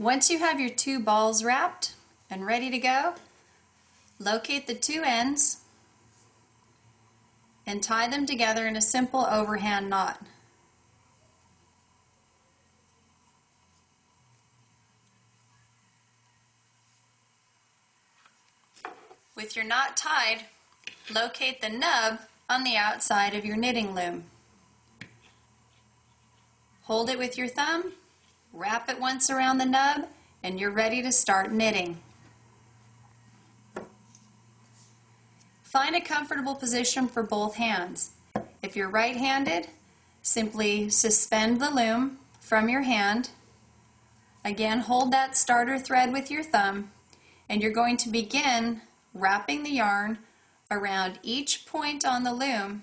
Once you have your two balls wrapped and ready to go, locate the two ends and tie them together in a simple overhand knot. With your knot tied, locate the nub on the outside of your knitting loom. Hold it with your thumb, wrap it once around the nub, and you're ready to start knitting. Find a comfortable position for both hands. If you're right-handed, simply suspend the loom from your hand. Again, hold that starter thread with your thumb, and you're going to begin wrapping the yarn around each point on the loom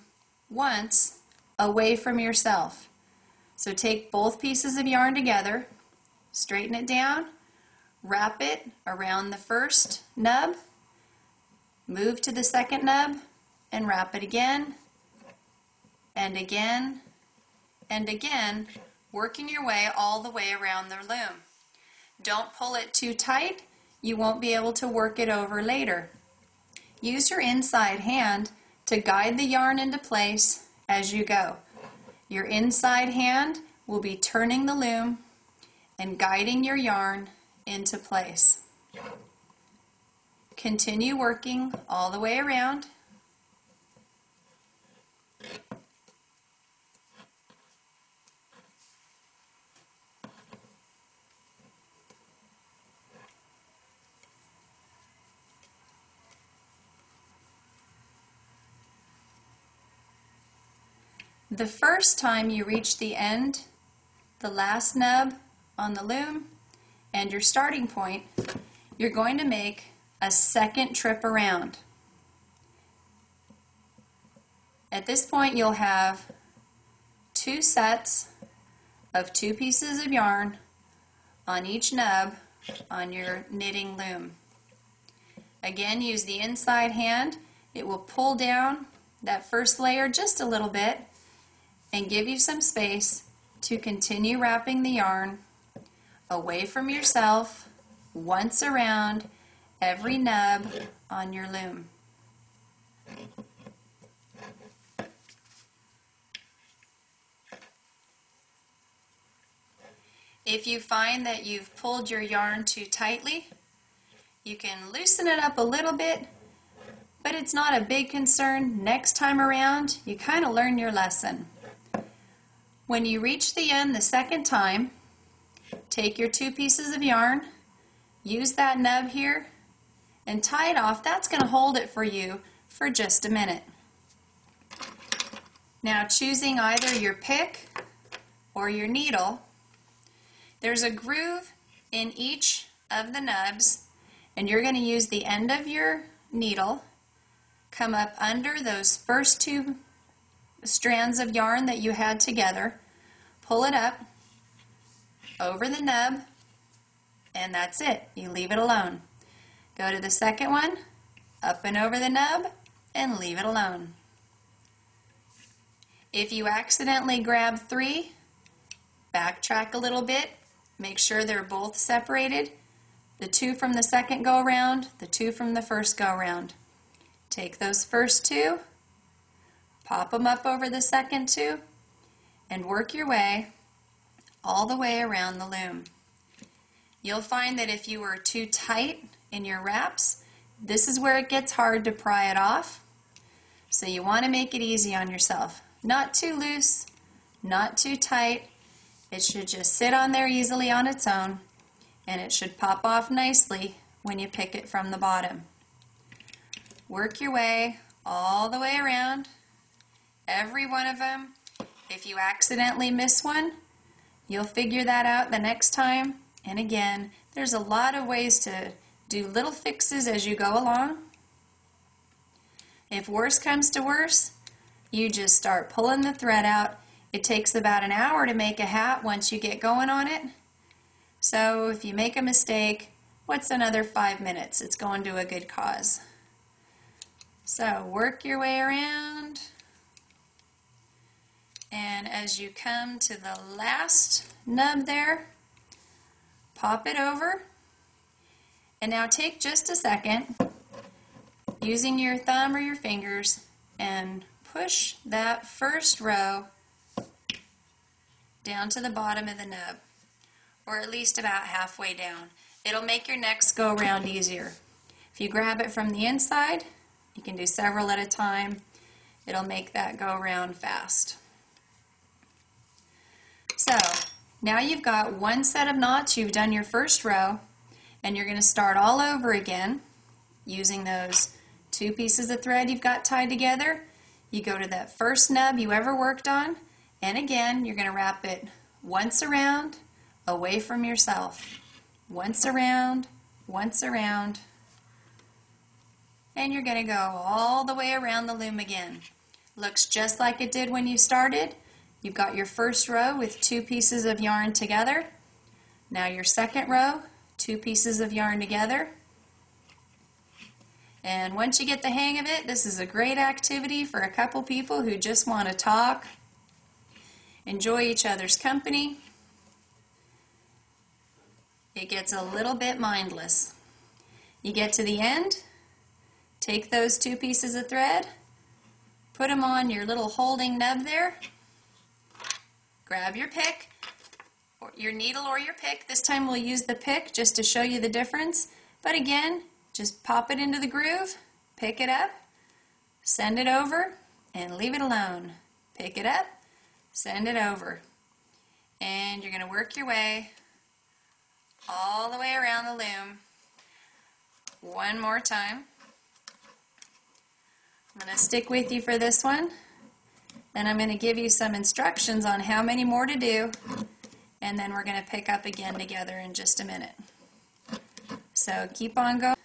once away from yourself. So take both pieces of yarn together, straighten it down, wrap it around the first nub, move to the second nub, and wrap it again, and again, and again, working your way all the way around the loom. Don't pull it too tight, you won't be able to work it over later. Use your inside hand to guide the yarn into place as you go. Your inside hand will be turning the loom and guiding your yarn into place. Continue working all the way around. The first time you reach the end, the last nub on the loom, and your starting point, you're going to make a second trip around. At this point, you'll have two sets of two pieces of yarn on each nub on your knitting loom. Again, use the inside hand. It will pull down that first layer just a little bit and give you some space to continue wrapping the yarn away from yourself once around every nub on your loom. If you find that you've pulled your yarn too tightly, you can loosen it up a little bit, but it's not a big concern. Next time around, you kind of learn your lesson. When you reach the end the second time, take your two pieces of yarn, use that nub here, and tie it off. That's going to hold it for you for just a minute. Now, choosing either your pick or your needle, there's a groove in each of the nubs, and you're going to use the end of your needle, come up under those first two strands of yarn that you had together, pull it up over the nub, and that's it. You leave it alone. Go to the second one, up and over the nub, and leave it alone. If you accidentally grab three, backtrack a little bit, make sure they're both separated. The two from the second go around, the two from the first go around. Take those first two, pop them up over the second two, and work your way all the way around the loom. You'll find that if you were too tight in your wraps, this is where it gets hard to pry it off. So you want to make it easy on yourself. Not too loose, not too tight. It should just sit on there easily on its own, and it should pop off nicely when you pick it from the bottom. Work your way all the way around, every one of them. If you accidentally miss one, you'll figure that out the next time. And again, there's a lot of ways to do little fixes as you go along. If worse comes to worse, you just start pulling the thread out. It takes about an hour to make a hat once you get going on it. So if you make a mistake, what's another 5 minutes? It's going to a good cause. So work your way around. And as you come to the last nub there, pop it over, and now take just a second using your thumb or your fingers and push that first row down to the bottom of the nub, or at least about halfway down. It'll make your next go around easier. If you grab it from the inside, you can do several at a time. It'll make that go around fast. So now you've got one set of knots, you've done your first row, and you're going to start all over again using those two pieces of thread you've got tied together. You go to that first nub you ever worked on, and again you're going to wrap it once around, away from yourself. Once around, and you're going to go all the way around the loom again. Looks just like it did when you started. You've got your first row with two pieces of yarn together. Now your second row, two pieces of yarn together. And once you get the hang of it, this is a great activity for a couple people who just want to talk, enjoy each other's company. It gets a little bit mindless. You get to the end, take those two pieces of thread, put them on your little holding nub there, grab your pick, or your needle or your pick. This time we'll use the pick just to show you the difference. But again, just pop it into the groove, pick it up, send it over, and leave it alone. Pick it up, send it over. And you're going to work your way all the way around the loom. One more time. I'm going to stick with you for this one, and I'm going to give you some instructions on how many more to do, and then we're going to pick up again together in just a minute. So keep on going,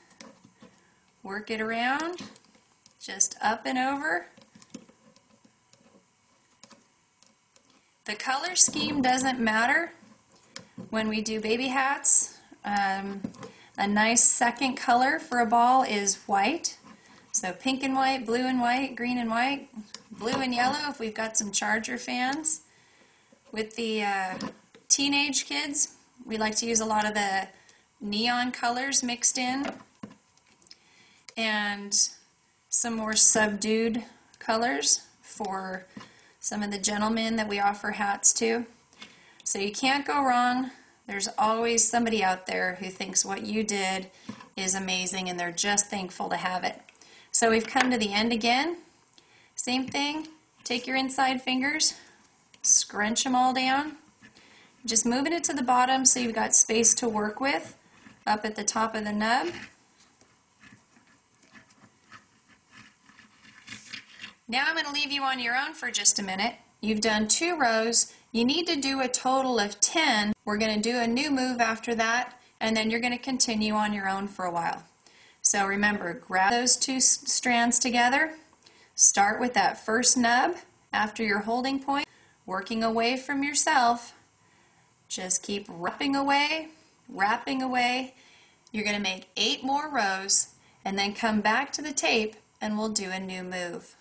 work it around, just up and over. The color scheme doesn't matter when we do baby hats. A nice second color for a ball is white. So pink and white, blue and white, green and white, blue and yellow if we've got some Charger fans. With the teenage kids, we like to use a lot of the neon colors mixed in and some more subdued colors for some of the gentlemen that we offer hats to. So you can't go wrong. There's always somebody out there who thinks what you did is amazing and they're just thankful to have it. So we've come to the end again. Same thing, take your inside fingers, scrunch them all down, just moving it to the bottom so you've got space to work with up at the top of the nub. Now I'm going to leave you on your own for just a minute. You've done 2 rows. You need to do a total of 10. We're going to do a new move after that, and then you're going to continue on your own for a while. So remember, grab those 2 strands together, start with that first nub after your holding point, working away from yourself. Just keep wrapping away. You're going to make 8 more rows and then come back to the tape and we'll do a new move.